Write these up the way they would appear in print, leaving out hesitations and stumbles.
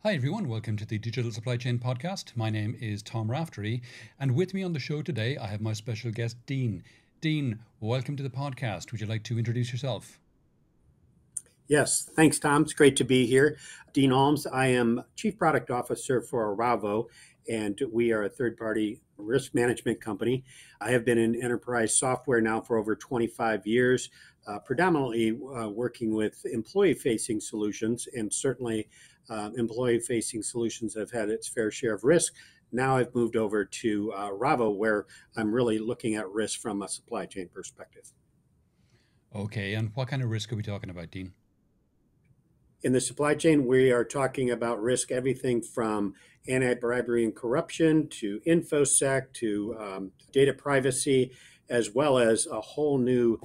Hi, everyone. Welcome to the Digital Supply Chain Podcast. My name is Tom Raftery, and with me on the show today, I have my special guest, Dean. Dean, welcome to the podcast. Would you like to introduce yourself? Yes, thanks, Tom. It's great to be here. Dean Alms. I am Chief Product Officer for Aravo, and we are a third-party risk management company. I have been in enterprise software now for over 25 years, predominantly working with employee-facing solutions, and certainly employee-facing solutions have had its fair share of risk. Now I've moved over to Aravo, where I'm really looking at risk from a supply chain perspective. Okay, and what kind of risk are we talking about, Dean? In the supply chain, we are talking about risk, everything from anti-bribery and corruption to infosec to data privacy, as well as a whole new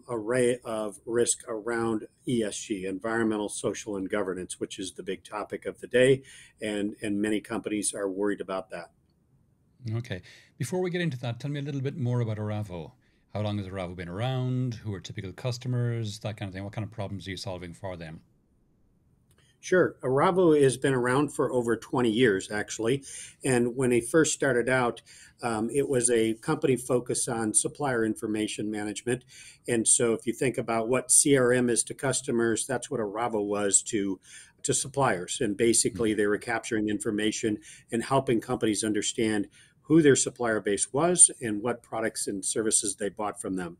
array of risk around ESG, environmental, social, and governance, which is the big topic of the day. And many companies are worried about that. Okay, before we get into that, tell me a little bit more about Aravo. How long has Aravo been around? Who are typical customers? That kind of thing. What kind of problems are you solving for them? Sure. Aravo has been around for over 20 years, actually. And when they first started out, it was a company focused on supplier information management. And so if you think about what CRM is to customers, that's what Aravo was to suppliers. And basically, they were capturing information and helping companies understand who their supplier base was and what products and services they bought from them.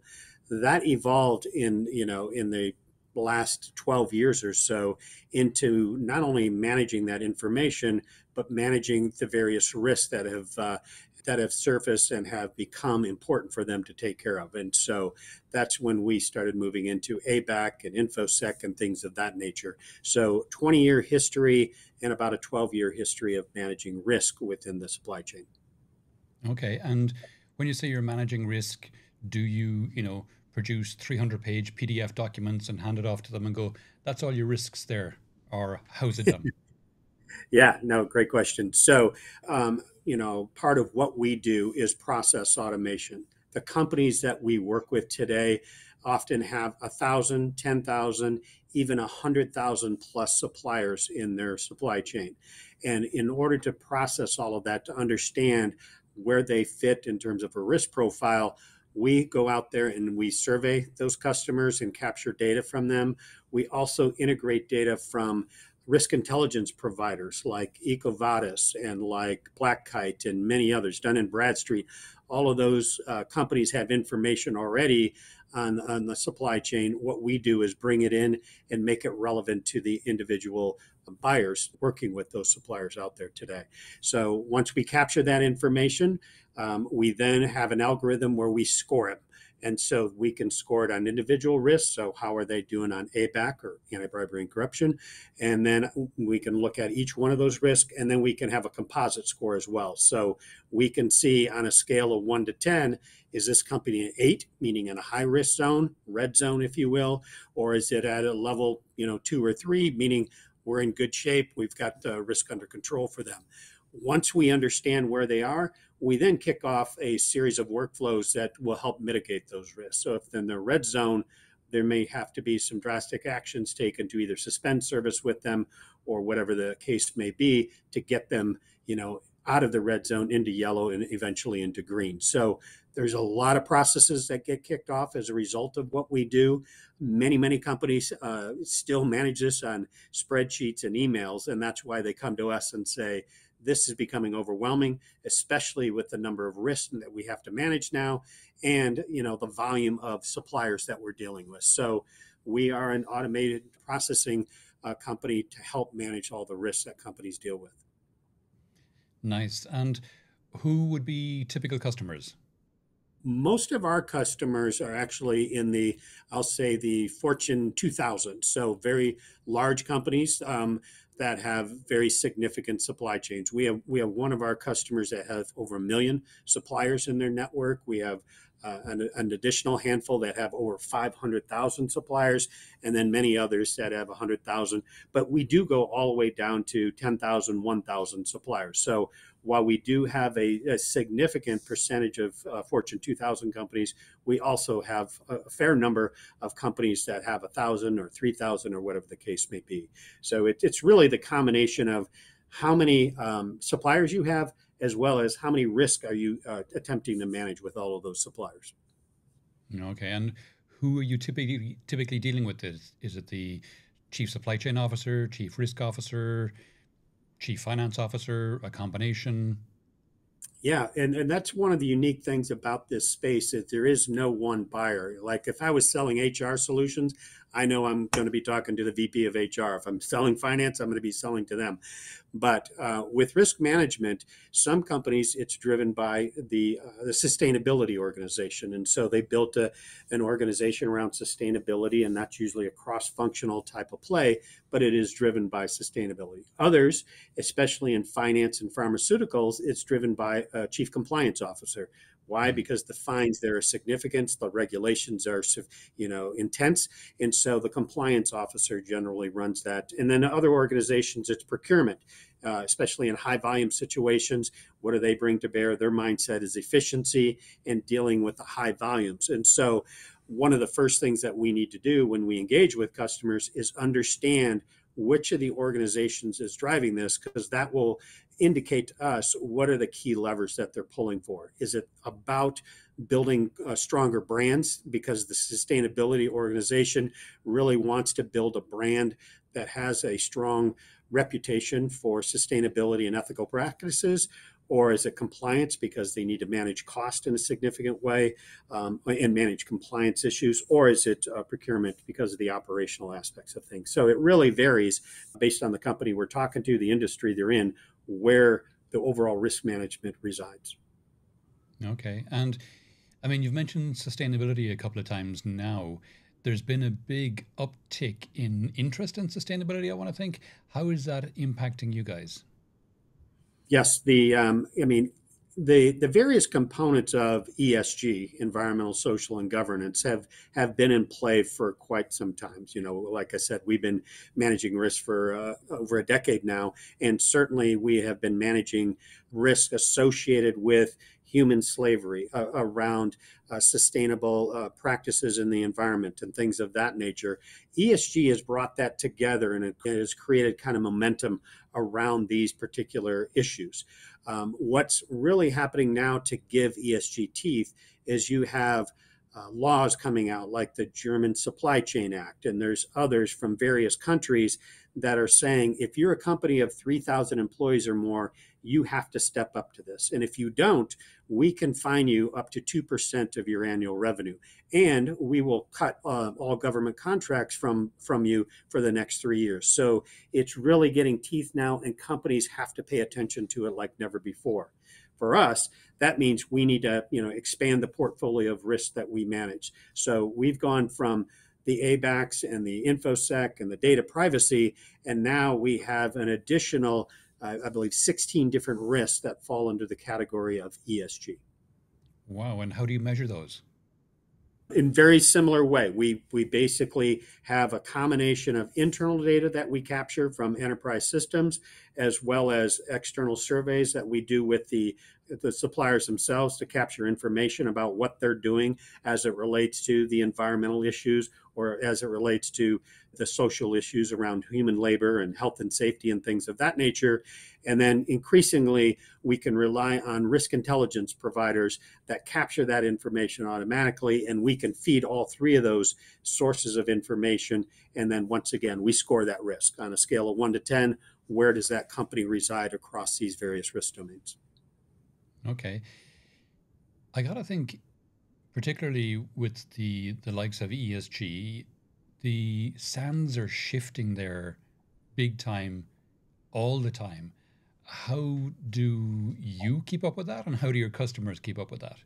That evolved in the last 12 years or so into not only managing that information, but managing the various risks that have surfaced and have become important for them to take care of. And so that's when we started moving into ABAC and InfoSec and things of that nature. So 20-year history and about a 12-year history of managing risk within the supply chain. Okay, and when you say you're managing risk, do you, produce 300-page PDF documents and hand it off to them and go, that's all your risks there? Or how's it done? Yeah, no, great question. So, part of what we do is process automation. The companies that we work with today often have 1,000, 10,000, even 100,000 plus suppliers in their supply chain. And in order to process all of that, to understand where they fit in terms of a risk profile, we go out there and we survey those customers and capture data from them. We also integrate data from risk intelligence providers like EcoVadis and like Black Kite and many others, Dun& Bradstreet. All of those companies have information already on the supply chain. What we do is bring it in and make it relevant to the individual buyers working with those suppliers out there today. So once we capture that information, we then have an algorithm where we score it. And so we can score it on individual risks. So how are they doing on ABAC or anti-bribery and corruption? And then we can look at each one of those risks, and then we can have a composite score as well. So we can see on a scale of 1 to 10, is this company an 8, meaning in a high risk zone, red zone, if you will, or is it at a level, 2 or 3, meaning we're in good shape, we've got the risk under control for them. Once we understand where they are, we then kick off a series of workflows that will help mitigate those risks. So if in the red zone, there may have to be some drastic actions taken to either suspend service with them or whatever the case may be to get them, out of the red zone into yellow and eventually into green. So there's a lot of processes that get kicked off as a result of what we do. Many companies still manage this on spreadsheets and emails, and that's why they come to us and say, this is becoming overwhelming, especially with the number of risks that we have to manage now and, the volume of suppliers that we're dealing with. So we are an automated processing company to help manage all the risks that companies deal with. Nice. And who would be typical customers? Most of our customers are actually in I'll say the Fortune 2000. So very large companies that have very significant supply chains. We have one of our customers that has over 1 million suppliers in their network. We have an additional handful that have over 500,000 suppliers, and then many others that have 100,000. But we do go all the way down to 10,000, 1,000 suppliers. So while we do have a significant percentage of Fortune 2000 companies, we also have a fair number of companies that have 1,000 or 3,000 or whatever the case may be. So it's really the combination of how many suppliers you have, as well as how many risks are you attempting to manage with all of those suppliers. Okay, and who are you typically dealing with this? Is it the chief supply chain officer, chief risk officer, chief finance officer, a combination? Yeah, and that's one of the unique things about this space is there is no one buyer. Like if I was selling HR solutions, I know I'm going to be talking to the VP of HR. If I'm selling finance, I'm going to be selling to them. But with risk management, some companies, it's driven by the sustainability organization. And so they built an organization around sustainability, and that's usually a cross-functional type of play, but it is driven by sustainability. Others, especially in finance and pharmaceuticals, it's driven by a chief compliance officer. Why? Because the fines there are significant, the regulations are, intense, and so the compliance officer generally runs that. And then other organizations, it's procurement, especially in high volume situations. What do they bring to bear? Their mindset is efficiency and dealing with the high volumes. And so one of the first things that we need to do when we engage with customers is understand which of the organizations is driving this, because that will indicate to us what are the key levers that they're pulling for. Is it about building stronger brands, because the sustainability organization really wants to build a brand that has a strong reputation for sustainability and ethical practices? Or is it compliance because they need to manage cost in a significant way and manage compliance issues? Or is it procurement because of the operational aspects of things? So it really varies based on the company we're talking to, the industry they're in, where the overall risk management resides. Okay. And I mean, you've mentioned sustainability a couple of times now. There's been a big uptick in interest in sustainability, I want to think. How is that impacting you guys? Yes, the various components of ESG, environmental, social, and governance, have been in play for quite some time. Like I said, we've been managing risk for over a decade now, and certainly we have been managing risk associated with human slavery around sustainable practices in the environment and things of that nature. ESG has brought that together, and it has created kind of momentum around these particular issues. What's really happening now to give ESG teeth is you have laws coming out like the German Supply Chain Act, and there's others from various countries that are saying if you're a company of 3,000 employees or more, you have to step up to this. And if you don't, we can fine you up to 2% of your annual revenue. And we will cut all government contracts from you for the next 3 years. So it's really getting teeth now, and companies have to pay attention to it like never before. For us, that means we need to expand the portfolio of risks that we manage. So we've gone from the ABACs and the InfoSec and the data privacy, and now we have an additional, I believe, 16 different risks that fall under the category of ESG. Wow. And how do you measure those? In very similar way, we basically have a combination of internal data that we capture from enterprise systems, as well as external surveys that we do with the suppliers themselves to capture information about what they're doing as it relates to the environmental issues or as it relates to the social issues around human labor and health and safety and things of that nature. And then increasingly, we can rely on risk intelligence providers that capture that information automatically, and we can feed all three of those sources of information. And then once again, we score that risk on a scale of 1 to 10. Where does that company reside across these various risk domains? Okay. I got to think, particularly with the likes of ESG, the sands are shifting there big time, all the time. How do you keep up with that, and how do your customers keep up with that?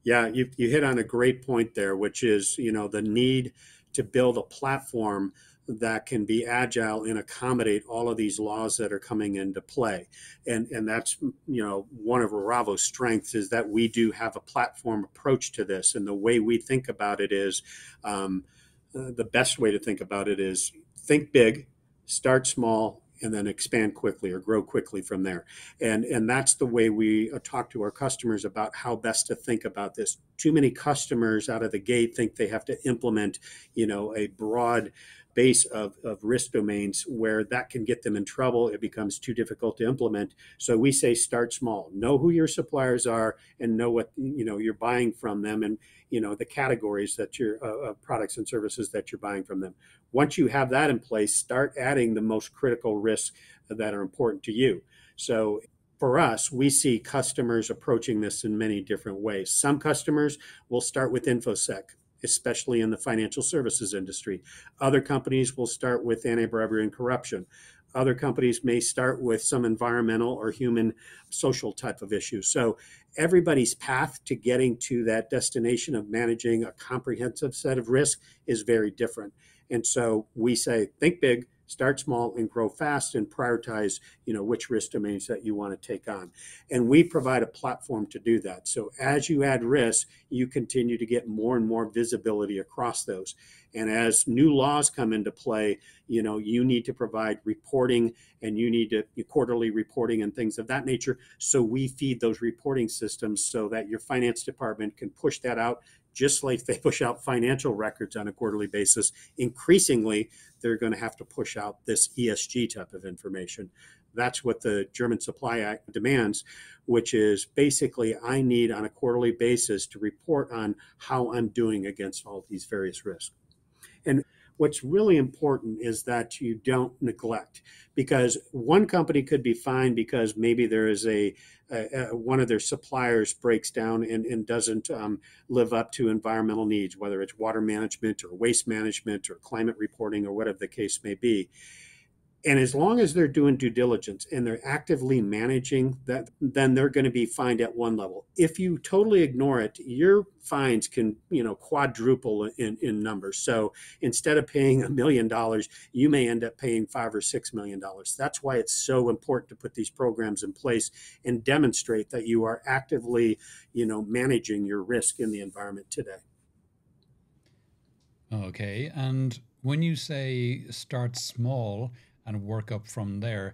Yeah, you hit on a great point there, which is the need to build a platform that can be agile and accommodate all of these laws that are coming into play. And that's, one of Aravo's strengths is that we do have a platform approach to this. And the way we think about it is, the best way to think about it is think big, start small, and then expand quickly or grow quickly from there. And that's the way we talk to our customers about how best to think about this. Too many customers out of the gate think they have to implement, a broad base of risk domains where that can get them in trouble. It becomes too difficult to implement. So we say start small, know who your suppliers are and know what, you're buying from them, and, the categories that your products and services that you're buying from them. Once you have that in place, start adding the most critical risks that are important to you. So for us, we see customers approaching this in many different ways. Some customers will start with InfoSec, especially in the financial services industry. Other companies will start with anti-bribery and corruption. Other companies may start with some environmental or human social type of issues. So everybody's path to getting to that destination of managing a comprehensive set of risks is very different. And so we say, think big, start small, and grow fast, and prioritize, which risk domains that you want to take on. And we provide a platform to do that. So as you add risk, you continue to get more and more visibility across those. And as new laws come into play, you need to provide reporting, and you need to quarterly reporting and things of that nature. So we feed those reporting systems so that your finance department can push that out, just like they push out financial records on a quarterly basis. Increasingly, they're going to have to push out this ESG type of information. That's what the German Supply Act demands, which is basically I need on a quarterly basis to report on how I'm doing against all these various risks. And what's really important is that you don't neglect, because one company could be fine because maybe there is one of their suppliers breaks down and doesn't live up to environmental needs, whether it's water management or waste management or climate reporting or whatever the case may be. And as long as they're doing due diligence and they're actively managing that, then they're going to be fined at one level. If you totally ignore it, your fines can, quadruple in numbers. So instead of paying $1 million, you may end up paying $5 or $6 million. That's why it's so important to put these programs in place and demonstrate that you are actively, managing your risk in the environment today. Okay. And when you say start small and work up from there,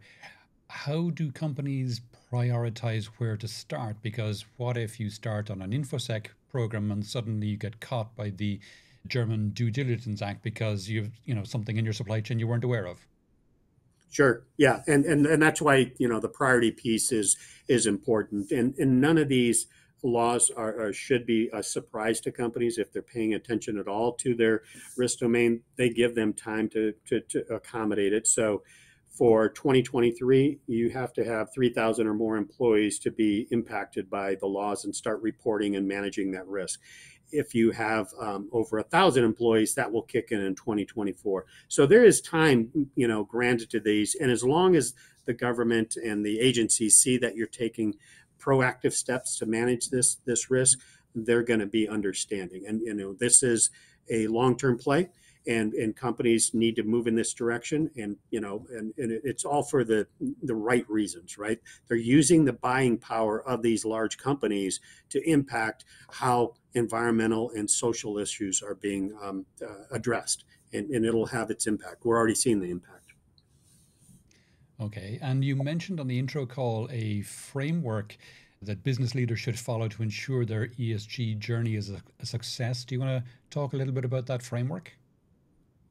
how do companies prioritize where to start? Because what if you start on an InfoSec program and suddenly you get caught by the German Due Diligence Act because you've, something in your supply chain you weren't aware of? Sure. Yeah. And that's why, the priority piece is important. And none of these laws should be a surprise to companies if they're paying attention at all to their risk domain. They give them time to accommodate it. So for 2023, you have to have 3,000 or more employees to be impacted by the laws and start reporting and managing that risk. If you have over 1,000 employees, that will kick in 2024. So there is time, granted to these. And as long as the government and the agencies see that you're taking proactive steps to manage this risk, they're going to be understanding. And this is a long-term play, and companies need to move in this direction. And it's all for the right reasons, right? They're using the buying power of these large companies to impact how environmental and social issues are being addressed, and it'll have its impact. We're already seeing the impact. Okay. And you mentioned on the intro call a framework that business leaders should follow to ensure their ESG journey is a success. Do you want to talk a little bit about that framework?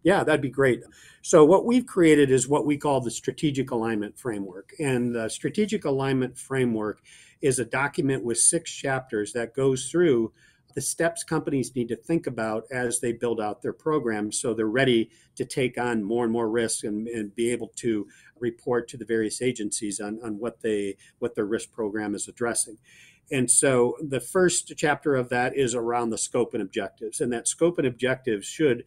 Yeah, that'd be great. So what we've created is what we call the strategic alignment framework. And the strategic alignment framework is a document with 6 chapters that goes through the steps companies need to think about as they build out their programs so they're ready to take on more and more risks and be able to report to the various agencies on what their risk program is addressing. And so the first chapter of that is around the scope and objectives. And that scope and objectives should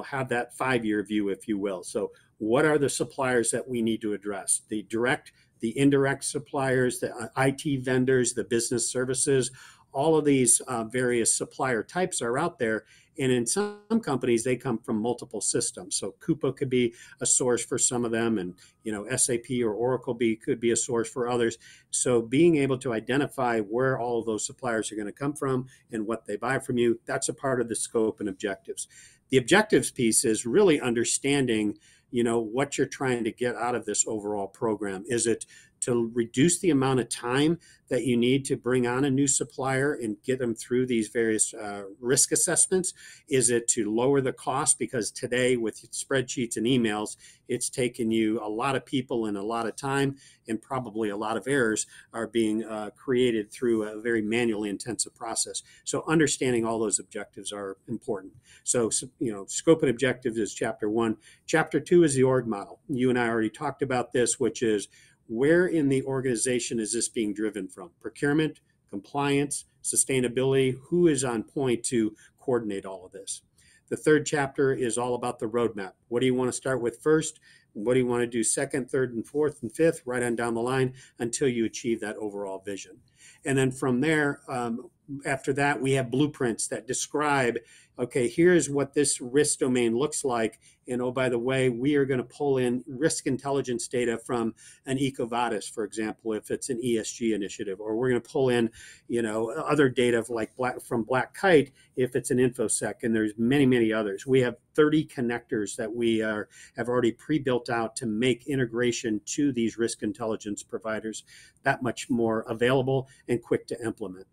have that 5-year view, if you will. So what are the suppliers that we need to address? The direct, the indirect suppliers, the IT vendors, the business services, all of these various supplier types are out there, And in some companies, they come from multiple systems. So Coupa could be a source for some of them, and SAP or Oracle could be a source for others. So being able to identify where all of those suppliers are going to come from and what they buy from you, that's a part of the scope and objectives. The objectives piece is really understanding, what you're trying to get out of this overall program. Is it to reduce the amount of time that you need to bring on a new supplier and get them through these various risk assessments? Is it to lower the cost? Because today with spreadsheets and emails, it's taken you a lot of people and a lot of time, and probably a lot of errors are being created through a very manually intensive process. So understanding all those objectives are important. So, scope and objectives is chapter 1. Chapter 2 is the org model. You and I already talked about this, which is where in the organization is this being driven from? Procurement, compliance, sustainability, who is on point to coordinate all of this? The third chapter is all about the roadmap. What do you want to start with first? What do you want to do second, third, and fourth, and fifth, right on down the line until you achieve that overall vision? And then from there, after that, we have blueprints that describe, okay, here's what this risk domain looks like. And oh, by the way, we are going to pull in risk intelligence data from an EcoVadis, for example, if it's an ESG initiative, or we're going to pull in, other data from Black Kite if it's an InfoSec, and there's many, many others. We have 30 connectors that we have already pre-built out to make integration to these risk intelligence providers that much more available and quick to implement.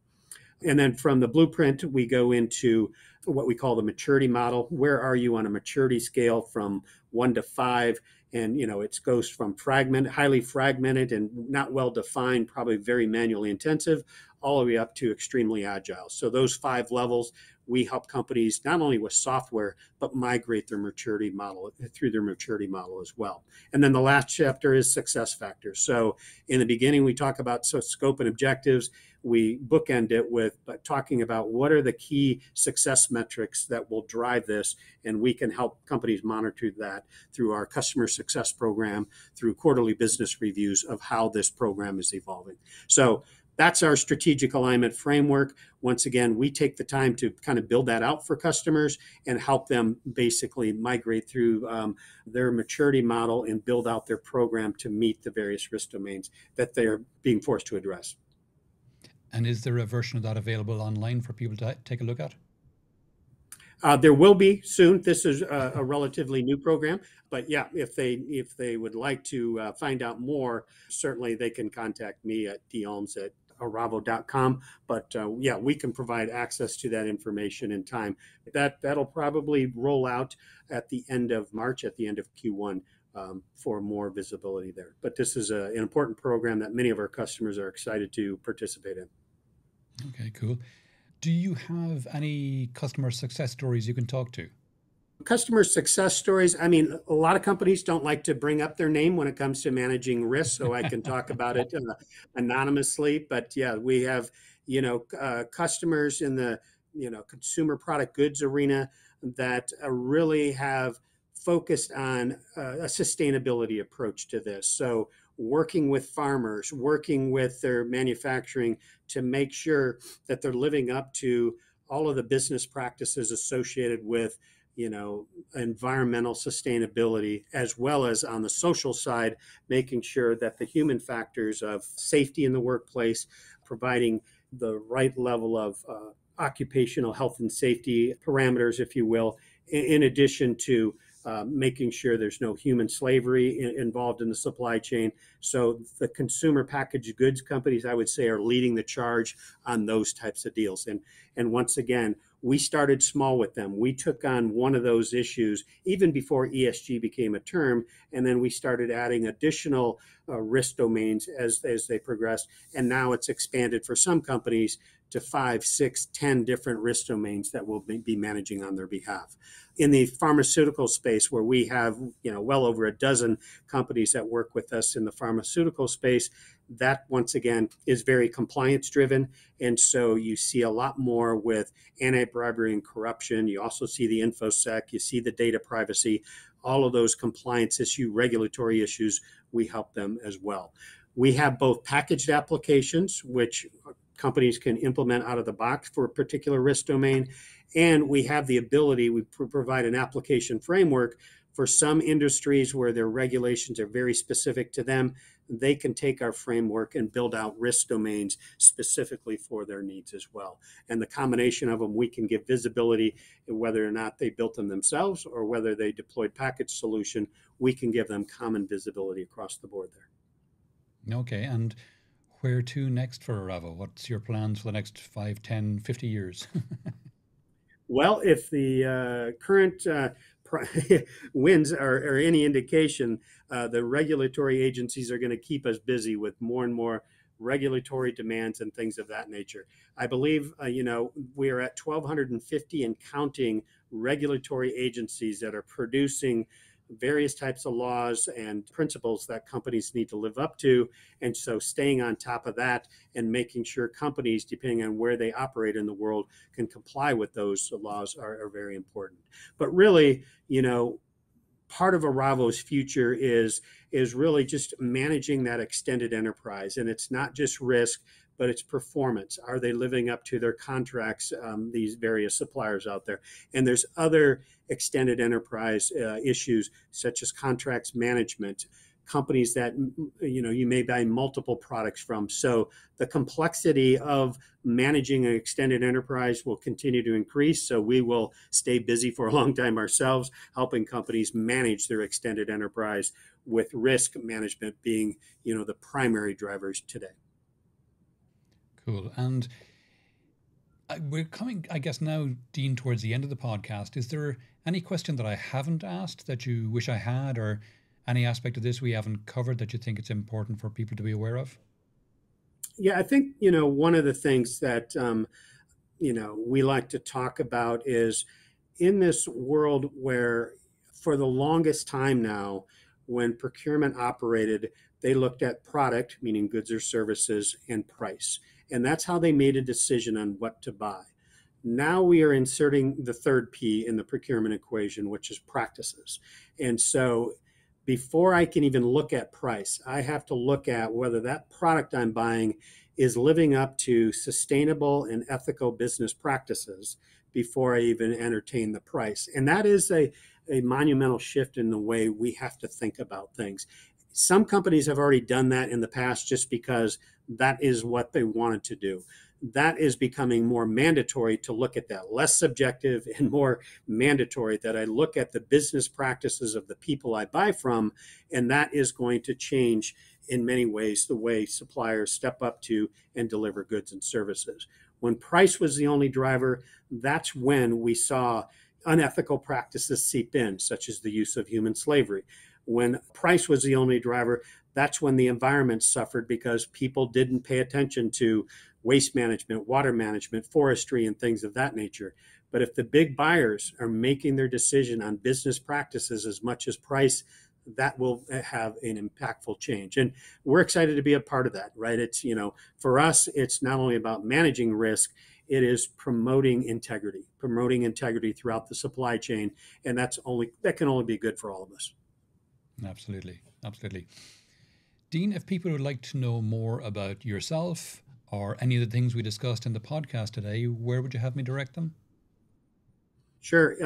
And then from the blueprint, we go into what we call the maturity model. Where are you on a maturity scale from 1 to 5? And, it goes from highly fragmented and not well defined, probably very manually intensive, all the way up to extremely agile. So those 5 levels, we help companies not only with software, but migrate their maturity model through their maturity model as well. And then the last chapter is success factors. So in the beginning, we talk about scope and objectives. We bookend it with talking about what are the key success metrics that will drive this, and we can help companies monitor that through our customer success program, through quarterly business reviews of how this program is evolving. So that's our strategic alignment framework. Once again, we take the time to kind of build that out for customers and help them basically migrate through their maturity model and build out their program to meet the various risk domains that they're being forced to address. And is there a version of that available online for people to take a look at? There will be soon. This is a relatively new program, but yeah, if they would like to find out more, certainly they can contact me at dalms@aravo.com. But yeah, we can provide access to that information in time. That'll probably roll out at the end of March, at the end of Q1. For more visibility there. But this is an important program that many of our customers are excited to participate in. Okay, cool. Do you have any customer success stories you can talk to? Customer success stories. I mean, a lot of companies don't like to bring up their name when it comes to managing risk, so I can talk about it anonymously. But yeah, we have, customers in the, consumer product goods arena that really have focused on a sustainability approach to this. So working with farmers, working with their manufacturing to make sure that they're living up to all of the business practices associated with, environmental sustainability, as well as on the social side, making sure that the human factors of safety in the workplace, providing the right level of occupational health and safety parameters, if you will, in addition to making sure there's no human slavery involved in the supply chain. So the consumer packaged goods companies, I would say, are leading the charge on those types of deals. And once again, we started small with them. We took on one of those issues even before ESG became a term, and then we started adding additional risk domains as they progressed. And now it's expanded for some companies to 5, 6, 10 different risk domains that we'll be managing on their behalf. In the pharmaceutical space, where we have well over a dozen companies that work with us in the pharmaceutical space, that once again is very compliance driven. And so you see a lot more with anti-bribery and corruption. You also see the InfoSec, you see the data privacy, all of those compliance regulatory issues, we help them as well. We have both packaged applications, which companies can implement out of the box for a particular risk domain. And we have the ability, we provide an application framework for some industries where their regulations are very specific to them. They can take our framework and build out risk domains specifically for their needs as well. And the combination of them, we can give visibility in whether or not they built them themselves or whether they deployed package solution. We can give them common visibility across the board there. Okay, and where to next for Aravo? What's your plans for the next 5, 10, 50 years? Well, if the current wins are any indication, the regulatory agencies are going to keep us busy with more and more regulatory demands and things of that nature. I believe, we are at 1,250 and counting regulatory agencies that are producing various types of laws and principles that companies need to live up to. And so staying on top of that and making sure companies, depending on where they operate in the world, can comply with those laws are very important. But really, part of Aravo's future is really just managing that extended enterprise. And it's not just risk, but it's performance. Are they living up to their contracts, these various suppliers out there? And there's other extended enterprise issues, such as contracts management, companies that you may buy multiple products from. So the complexity of managing an extended enterprise will continue to increase. So we will stay busy for a long time ourselves, helping companies manage their extended enterprise, with risk management being the primary drivers today. Cool. And we're coming, I guess, now, Dean, towards the end of the podcast. Is there any question that I haven't asked that you wish I had, or any aspect of this we haven't covered that you think it's important for people to be aware of? Yeah, I think, one of the things that, we like to talk about is, in this world where for the longest time now, when procurement operated, they looked at product, meaning goods or services, and price. And that's how they made a decision on what to buy. Now we are inserting the third P in the procurement equation, which is practices. And so before I can even look at price, I have to look at whether that product I'm buying is living up to sustainable and ethical business practices before I even entertain the price. And that is a monumental shift in the way we have to think about things. Some companies have already done that in the past just because that is what they wanted to do. That is becoming more mandatory to look at that, less subjective and more mandatory, that I look at the business practices of the people I buy from, and that is going to change in many ways the way suppliers step up to and deliver goods and services. When price was the only driver, that's when we saw unethical practices seep in, such as the use of human slavery. When price was the only driver, that's when the environment suffered because people didn't pay attention to waste management, water management, forestry, and things of that nature. But if the big buyers are making their decision on business practices as much as price, that will have an impactful change. And we're excited to be a part of that, right? It's, for us, it's not only about managing risk, it is promoting integrity throughout the supply chain. And that can only be good for all of us. Absolutely. Absolutely. Dean, if people would like to know more about yourself or any of the things we discussed in the podcast today, where would you have me direct them? Sure.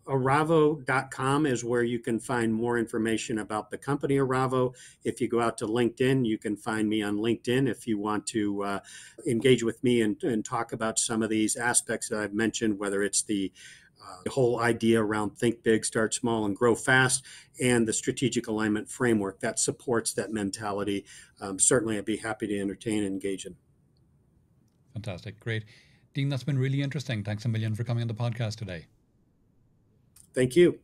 Aravo.com is where you can find more information about the company Aravo. If you go out to LinkedIn, you can find me on LinkedIn if you want to engage with me and talk about some of these aspects that I've mentioned, whether it's the whole idea around think big, start small, and grow fast, and the strategic alignment framework that supports that mentality. Certainly, I'd be happy to entertain and engage in. Fantastic. Great. Dean, that's been really interesting. Thanks a million for coming on the podcast today. Thank you.